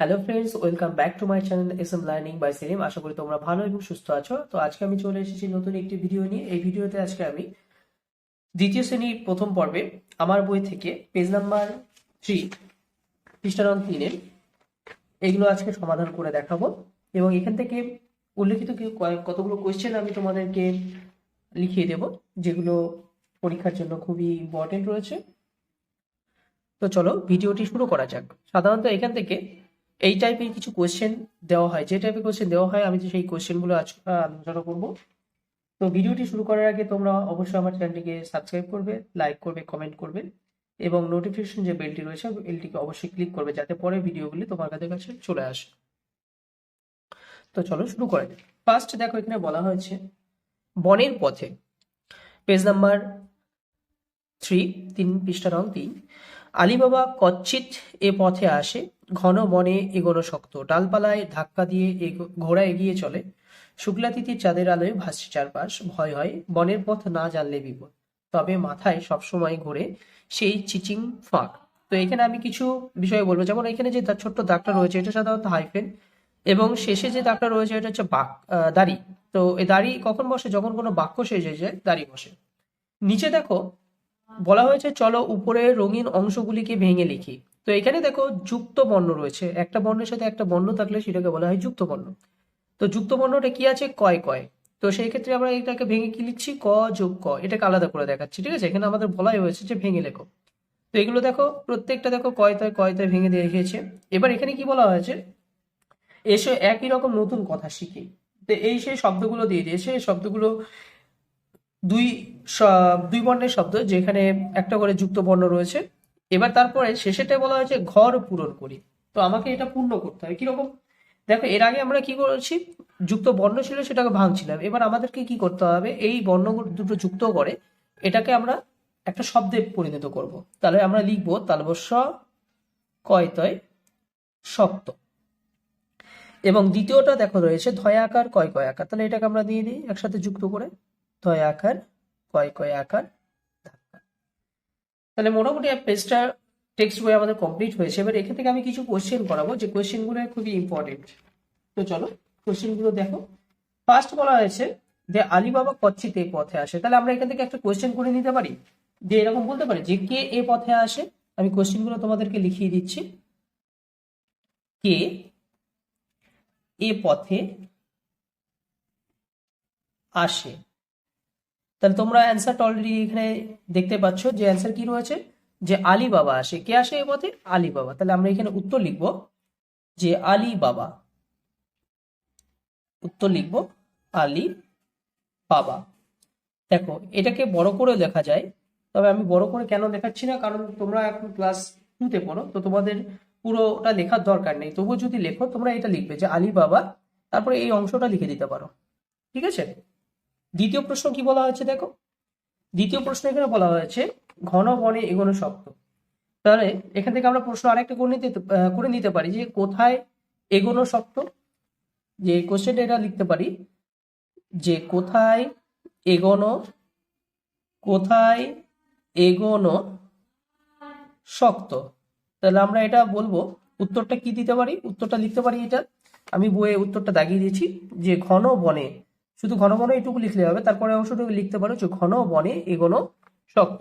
Hello friends, welcome back to my channel SM learning by Selim. আশা করি তোমরা ভালো এবং সুস্থ আছো। তো আজকে আমি চলে এসেছি নতুন একটি ভিডিও নিয়ে। এই ভিডিওতে আজকে আমি দ্বিতীয় শ্রেণীর প্রথম পর্বে আমার বই থেকে পেজ নাম্বার 3 পৃষ্ঠা নং 3 এগুলো আজকে সমাধান করে দেখাবো এবং এখান থেকে উল্লেখিত কতগুলো কোয়েশ্চেন আমি তোমাদেরকে লিখিয়ে দেব, যেগুলো পরীক্ষার জন্য খুবই ইম্পর্টেন্ট রয়েছে। তো চলো ভিডিওটি শুরু করা যাক। সাধারণত এখান থেকে এই টাইপের কিছু কোয়েশ্চেন দেওয়া হয়, যে টাইপের কোয়েশ্চেন দেওয়া হয় আমি সেই কোয়েশ্চেনগুলো আজ আলোচনা করব। তো ভিডিওটি শুরু করার আগে তোমরা অবশ্যই আমার চ্যানেলটিকে সাবস্ক্রাইব করবে, লাইক করবে, কমেন্ট করবে এবং নোটিফিকেশন যে বেলটি রয়েছে বেলটিকে অবশ্যই ক্লিক করবে, যাতে পরে ভিডিওগুলি তোমার কাছে চলে আসে। তো চলো শুরু করা যাক। ফার্স্ট দেখো, এখানে বলা হয়েছে বনের পথে, পেজ নাম্বার 3 পৃষ্ঠা নং 3। আলিবাবা কচ্ছিৎ এ পথে আসে, ঘন বনে এগোনো শক্ত, ডালপালায় ধাক্কা দিয়ে ঘোড়া এগিয়ে চলে, শুক্লাতিথির চাঁদের আলোয় ভাসছে চারপাশ, ভয় হয় বনের পথ না জানলে বিপদ, তবে মাথায় সবসময় ঘোরে সেই চিচিং ফাঁক। তো এখানে আমি কিছু বিষয় বলবো, যেমন এখানে যে ছোট্ট দাগটা রয়েছে এটা সাধারণত হাইফেন, এবং শেষে যে দাগটা রয়েছে এটা হচ্ছে দাড়ি। তো এই দাড়ি কখন বসে? যখন কোনো বাক্য শেষ হয়ে যায় দাড়ি বসে। নিচে দেখো বলা হয়েছে চলো উপরের রঙিন অংশগুলিকে ভেঙে লিখি। তো এখানে দেখো যুক্ত বর্ণ রয়েছে, একটা বর্ণের সাথে একটা বর্ণ থাকলে সেটাকে বলা হয় যুক্ত বর্ণ। তো যুক্ত বর্ণটা কি আছে? কয় কয়। তো সেই ক্ষেত্রে আমরা এটাকে ভেঙে কি লিখছি? ক যোগ ক, এটাকে আলাদা করে দেখাচ্ছি, ঠিক আছে? এখানে আমাদের বলাই হয়েছে যে ভেঙে লেখো। তো এগুলো দেখো প্রত্যেকটা দেখো কয়তায় ভেঙে দিয়ে রেখেছে। এবার এখানে কি বলা হয়েছে? এসে একই রকম নতুন কথা শিখি। তো এই সেই শব্দগুলো দিয়ে দিয়েছে, এই শব্দগুলো দুই দুই বর্ণের শব্দ, যেখানে একটা করে যুক্ত বর্ণ রয়েছে। এবার তারপরে শেষেরটায় বলা হয়েছে ঘর পূরণ করি। তো আমাকে এটা পূর্ণ করতে হবে কিরকম? দেখো এর আগে আমরা কি করেছি? যুক্ত বর্ণ ছিল সেটাকে ভাঙছিলাম, এবার আমাদেরকে কি করতে হবে? এই বর্ণ দুটো যুক্ত করে এটাকে আমরা একটা শব্দে পরিণত করব। তাহলে আমরা লিখবো তালবস্য কয়তয় শক্ত। এবং দ্বিতীয়টা দেখো রয়েছে ধয় আকার কয় কয় আকার, তাহলে এটাকে আমরা দিয়ে দিই একসাথে যুক্ত করে, ধয় আকার কয় কয় আকার ধাক্কা। তাহলে মোটামুটি পেজটা টেক্সট বই আমাদের কমপ্লিট হয়েছে। এবার এখান থেকে আমি কিছু কোশ্চেন করাবো, যে কোশ্চেনগুলো খুবই ইম্পর্টেন্ট। তো চলো কোশ্চেনগুলো দেখো। ফার্স্ট বলা হয়েছে যে আলিবাবা কচ্ছিতে এই পথে আসে। তাহলে আমরা এখান থেকে একটা কোশ্চেন করে নিতে পারি, যে এরকম বলতে পারি যে কে এ পথে আসে। আমি কোশ্চেনগুলো তোমাদেরকে লিখিয়ে দিচ্ছি। কে এ পথে আসে। তাহলে তোমরা অ্যান্সারটা অলরেডি এখানে দেখতে পাচ্ছ যে অ্যান্সার কি রয়েছে, যে আলী বাবা আসে। কে আসে এ পথে? আলী বাবা। তাহলে আমরা এখানে উত্তর লিখব যে আলী বাবা। উত্তর লিখব আলী বাবা। দেখো এটাকে বড় করে লেখা যায়, তবে আমি বড় করে কেন দেখাচ্ছি না, কারণ তোমরা এখন ক্লাস 2-তে পড়ো, তো তোমাদের পুরোটা লেখার দরকার নেই। তবুও যদি লেখো তোমরা এটা লিখবে যে আলী বাবা, তারপরে এই অংশটা লিখে দিতে পারো, ঠিক আছে? দ্বিতীয় প্রশ্ন কি বলা হয়েছে দেখো। দ্বিতীয় প্রশ্ন এখানে বলা হয়েছে ঘন বনে এগোনো শক্ত। তাহলে এখান থেকে আমরা প্রশ্ন আরেকটা করে নিতে পারি, যে কোথায় এগোনো শক্ত। যে কোশ্চেনটা এটা লিখতে পারি যে এগোনো কোথায় এগোনো শক্ত। তাহলে আমরা এটা বলবো, উত্তরটা কি দিতে পারি? উত্তরটা লিখতে পারি এটা, আমি বইয়ে উত্তরটা দাগিয়ে দিয়েছি, যে ঘন বনে, শুধু ঘন বনে এটুকু লিখলে হবে, তারপরে অংশটুকু লিখতে পারো যে ঘন বনে এগোনো শক্ত।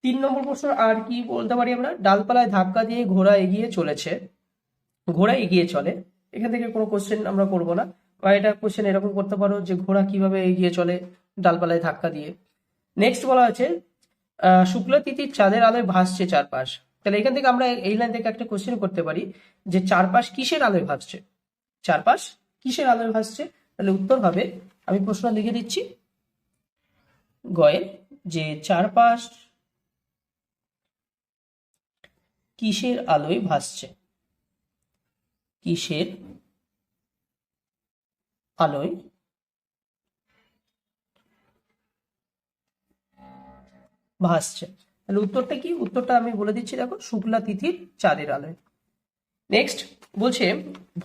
3 নম্বর প্রশ্ন আর কি বলতে পারি আমরা? ডালপালায় ধাক্কা দিয়ে ঘোড়া এগিয়ে চলেছে। ঘোড়া এগিয়ে চলে, এখান থেকে কোনো কোশ্চেন আমরা করব না, বা এটা কোশ্চেন এরকম করতে পারো যে ঘোড়া কিভাবে এগিয়ে চলে ডালপালায় ধাক্কা দিয়ে। নেক্সট বলা হচ্ছে শুক্লা তিথির চাঁদের আলোয় ভাসছে চারপাশ। তাহলে এখান থেকে আমরা এই লাইন থেকে একটা কোশ্চেন করতে পারি, যে চারপাশ কিসের আলোয় ভাসছে? চারপাশ কিসের আলোয় ভাসছে? তাহলে উত্তর হবে, আমি প্রশ্ন লিখে দিচ্ছি গয়ের, যে চারপাশ কিসের আলোয় ভাসছে? কিসের আলোয় ভাসছে? তাহলে উত্তরটা কি? উত্তরটা আমি বলে দিচ্ছি, দেখো শুক্লা তিথির চাঁদের আলোয়। নেক্সট বলছে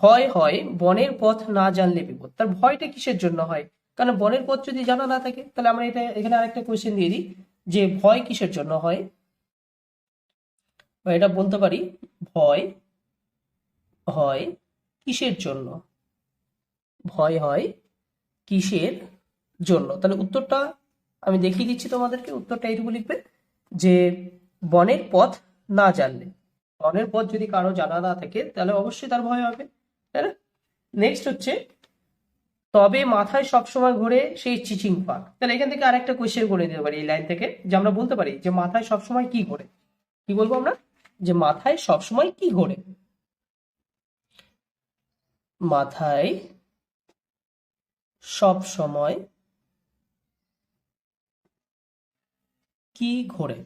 ভয় হয় বনের পথ না জানলে বিপদ। তার ভয়টা কিসের জন্য হয়? কারণ বনের পথ যদি জানা না থাকে, তাহলে আমরা এটা এখানে আরেকটা কোয়েশ্চেন দিয়ে দিই, যে ভয় কিসের জন্য হয়, বা এটা বলতে পারি ভয় হয় কিসের জন্য? ভয় হয় কিসের জন্য? তাহলে উত্তরটা আমি দেখিয়ে দিচ্ছি তোমাদেরকে। উত্তরটা এইটুকু লিখবে যে বনের পথ না জানলে। বনের পথ যদি কারো জানা না থাকে তাহলে অবশ্যই তার ভয় হবে, তাই না? নেক্সট হচ্ছে তবে মাথায় সবসময় ঘোরে সেই চিচিং ফাঁক। তাহলে এখান থেকে আরেকটা কোয়েশ্চেন করে দিতে পারি এই লাইন থেকে, যে আমরা বলতে পারি যে মাথায় সবসময় কি ঘোরে। কি বলবো আমরা? যে মাথায় সবসময় কি ঘোরে? মাথায় সব সময় কি ঘোরে?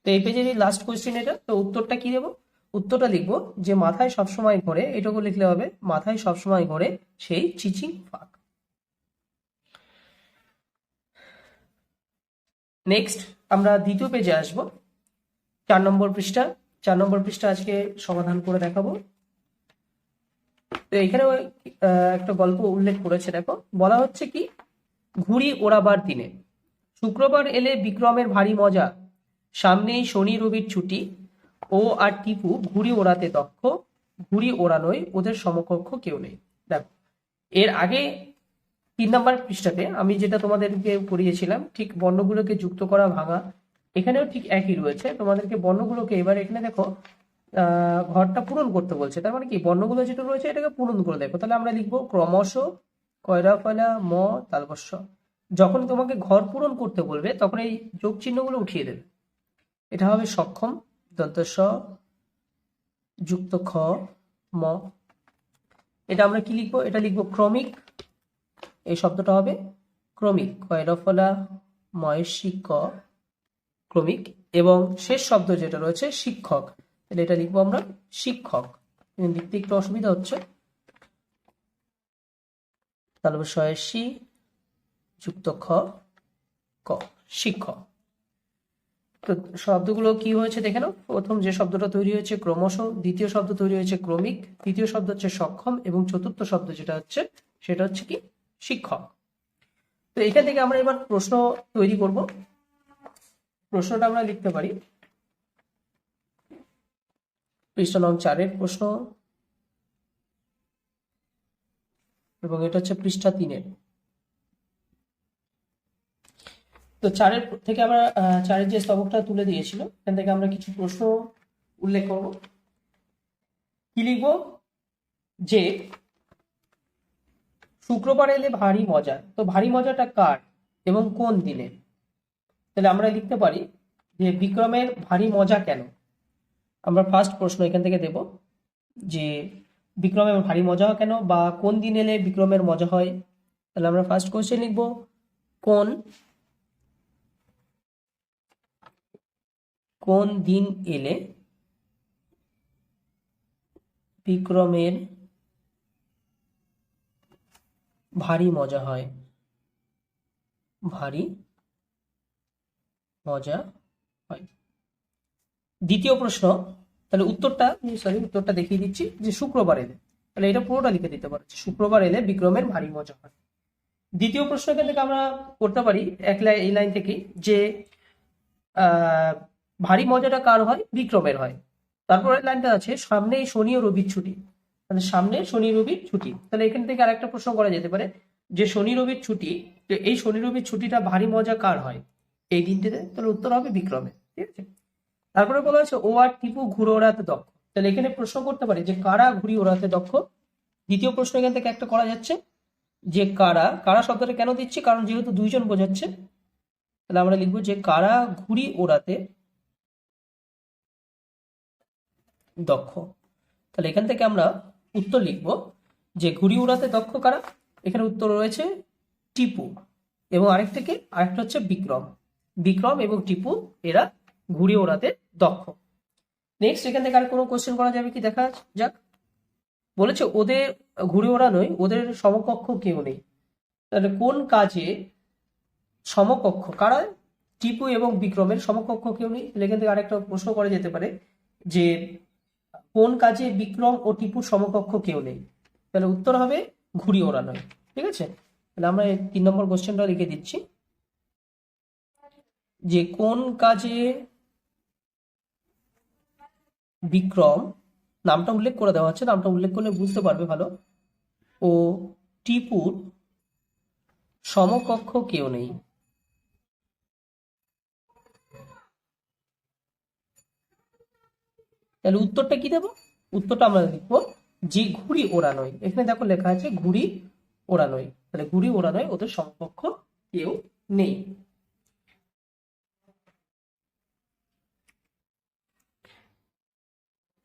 তো এই পেজের লাস্ট কোয়েশ্চেন এটা। তো উত্তরটা কি দেবো? উত্তরটা লিখবো যে মাথায় সবসময় ঘোরে, এটুকু লিখলে হবে মাথায় সবসময় ঘোরে সেই চিচিং ফাঁক। নেক্সট আমরা দ্বিতীয় পেজে আসবো, 4 নম্বর পৃষ্ঠা। 4 নম্বর পৃষ্ঠা আজকে সমাধান করে দেখাবো। তো এখানেও একটা গল্প উল্লেখ করেছে, দেখো বলা হচ্ছে কি, ঘুড়ি ওড়াবার দিনে শুক্রবার এলে বিক্রমের ভারী মজা, সামনেই শনি রবির ছুটি, ও আর টিপু ঘুড়ি ওড়াতে দক্ষ, ঘুড়ি ওড়ানোয় ওদের সমকক্ষ কেউ নেই। দেখো এর আগে 3 নম্বর পৃষ্ঠাতে আমি যেটা তোমাদেরকে পড়িয়েছিলাম, ঠিক বর্ণগুলোকে যুক্ত করা ভাঙা, এখানেও ঠিক একই রয়েছে। তোমাদেরকে বর্ণগুলোকে এবার এখানে দেখো ঘরটা পূরণ করতে বলছে। তার মানে কি, বর্ণগুলো যেটা রয়েছে এটাকে পূরণ করে দেখো। তাহলে আমরা লিখবো ক্রমশ, কয়রা ফলা ম তালবস্য। যখন তোমাকে ঘর পূরণ করতে বলবে তখন এই যোগ চিহ্নগুলো উঠিয়ে দেবে। এটা হবে সক্ষম, দন্ত স যুক্ত খ ম। এটা আমরা কি লিখবো? এটা লিখবো ক্রমিক। এই শব্দটা হবে ক্রমিক, কয়রা ফলা ময়সী ক, ক্রমিক। এবং শেষ শব্দ যেটা রয়েছে শিক্ষক, তাহলে এটা লিখবো আমরা শিক্ষক। লিখতে একটু অসুবিধা হচ্ছে। তাহলে শয়সী যুক্ত খ ক, শিক্ষক। তো শব্দগুলো কি হয়েছে দেখে নাও। প্রথম যে শব্দটা তৈরি হয়েছে ক্রমশ, দ্বিতীয় শব্দ তৈরি হয়েছে ক্রমিক, তৃতীয় শব্দ হচ্ছে সক্ষম, এবং চতুর্থ শব্দ যেটা হচ্ছে সেটা হচ্ছে কি, শিক্ষক। তো এখান থেকে আমরা এবার প্রশ্ন তৈরি করব। প্রশ্নটা আমরা লিখতে পারি পৃষ্ঠা নং 4-এর প্রশ্ন, এবং এটা হচ্ছে পৃষ্ঠা 3-এর। তো 4-এর থেকে আমরা 4-এর যে স্তবকটা তুলে দিয়েছিল এখান থেকে আমরা কিছু প্রশ্ন উল্লেখ করব। কি লিখবো? যে শুক্রবার এলে ভারী মজা, তো ভারী মজাটা কার এবং কোন দিনে? তাহলে আমরা লিখতে পারি যে বিক্রমের ভারী মজা কেন। আমরা ফার্স্ট প্রশ্ন এখান থেকে দেব যে বিক্রমের ভারী মজা কেন, বা কোন দিন এলে বিক্রমের মজা হয়। তাহলে আমরা ফার্স্ট কোশ্চেন লিখব কোন দিন এলে বিক্রমের ভারী মজা হয়, ভারী মজা হয়। দ্বিতীয় প্রশ্ন, তাহলে উত্তরটা দেখিয়ে দিচ্ছি যে শুক্রবার এলে, তাহলে এটা পুরোটা লিখে দিতে পারছি, শুক্রবার এলে বিক্রমের ভারী মজা হয়। দ্বিতীয় প্রশ্ন এখান থেকে আমরা করতে পারি এই লাইন থেকে যে ভারী মজাটা কার হয়? বিক্রমের হয়। তারপরে লাইনটা আছে সামনেই শনি ও রবির ছুটি, মানে সামনে শনি রবির ছুটি। তাহলে এখান থেকে আরেকটা প্রশ্ন করা যেতে পারে যে শনি রবির ছুটি, তো এই শনি রবির ছুটিটা ভারী মজা কার হয় এই দিনটিতে? তাহলে উত্তর হবে বিক্রমের। ঠিক আছে। তারপরে বলা হচ্ছে ও আর টিপু ঘুড়ি ওড়াতে দক্ষ। তাহলে এখানে প্রশ্ন করতে পারি যে কারা ঘুড়ি ওড়াতে দক্ষ। দ্বিতীয় প্রশ্ন এখান থেকে একটা করা যাচ্ছে যে কারা, কারা শব্দটা কেন দিচ্ছি, কারণ যেহেতু দুইজন বোঝাচ্ছে, তাহলে আমরা লিখবো যে কারা ঘুড়ি ওড়াতে দক্ষ। তাহলে এখান থেকে আমরা উত্তর লিখব যে ঘুড়ি ওড়াতে দক্ষ কারা। এখানে উত্তর রয়েছে টিপু, এবং আরেকটা হচ্ছে বিক্রম। বিক্রম এবং টিপু এরা ঘুড়ি ওড়াতে দক্ষ। নেক্সট এখান থেকে আর কোনো কোশ্চেন করা যাবে কি দেখা যাক। বলেছে ওদের ঘুড়ি ওড়ানোয় ওদের সমকক্ষ কেউ নেই। তাহলে কোন কাজে সমকক্ষ কারা? টিপু এবং বিক্রমের সমকক্ষ কেউ নেই। এখান থেকে আরেকটা প্রশ্ন করা যেতে পারে যে কোন কাজে বিক্রম ও টিপুর সমকক্ষ কেউ নেই? তাহলে উত্তর হবে ঘুড়ি ওড়ানোয়। ঠিক আছে। তাহলে আমরা 3 নম্বর কোশ্চেনটা লিখে দিচ্ছি যে কোন কাজে বিক্রম নামটা উল্লেখ করে দেওয়া হচ্ছে, নামটা উল্লেখ করলে বুঝতে পারবে ভালো। ও টিপুর সমকক্ষ কেউ নেই। তাহলে উত্তরটা কি দেবো? উত্তরটা আমরা লিখবো যে ঘুড়ি ওড়ানোই। এখানে দেখো লেখা আছে ঘুড়ি ওড়ানোই, তাহলে ঘুড়ি ওড়ানোই ওদের সমকক্ষ কেউ নেই।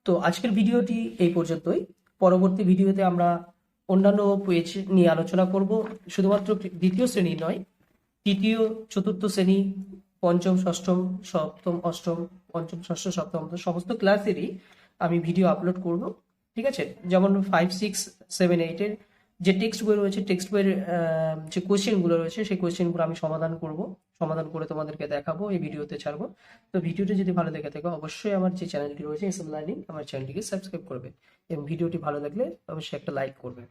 তো আজকের ভিডিওটি এই পর্যন্তই। পরবর্তী ভিডিওতে আমরা অন্যান্য পেজ নিয়ে আলোচনা করব। শুধুমাত্র দ্বিতীয় শ্রেণী নয়, তৃতীয় চতুর্থ শ্রেণী, পঞ্চম ষষ্ঠম সপ্তম অষ্টম, পঞ্চম ষষ্ঠ সপ্তম সমস্ত ক্লাসেরই আমি ভিডিও আপলোড করব। ঠিক আছে, যেমন 5, 6, 7, 8 এর যে টেক্সট বই রয়েছে, টেক্সট বইয়ের যে কোয়েশ্চেনগুলো রয়েছে সেই কোয়েশ্চেনগুলো আমি সমাধান করব, সমাধান করে তোমাদেরকে দেখাবো, এই ভিডিওতে ছাড়বো। তো ভিডিওটি যদি ভালো লেগে থাকে অবশ্যই আমার যে চ্যানেলটি রয়েছে এসএম লার্নিং, আমার চ্যানেলটিকে সাবস্ক্রাইব করবে এবং ভিডিওটি ভালো লাগলে অবশ্যই একটা লাইক করবে।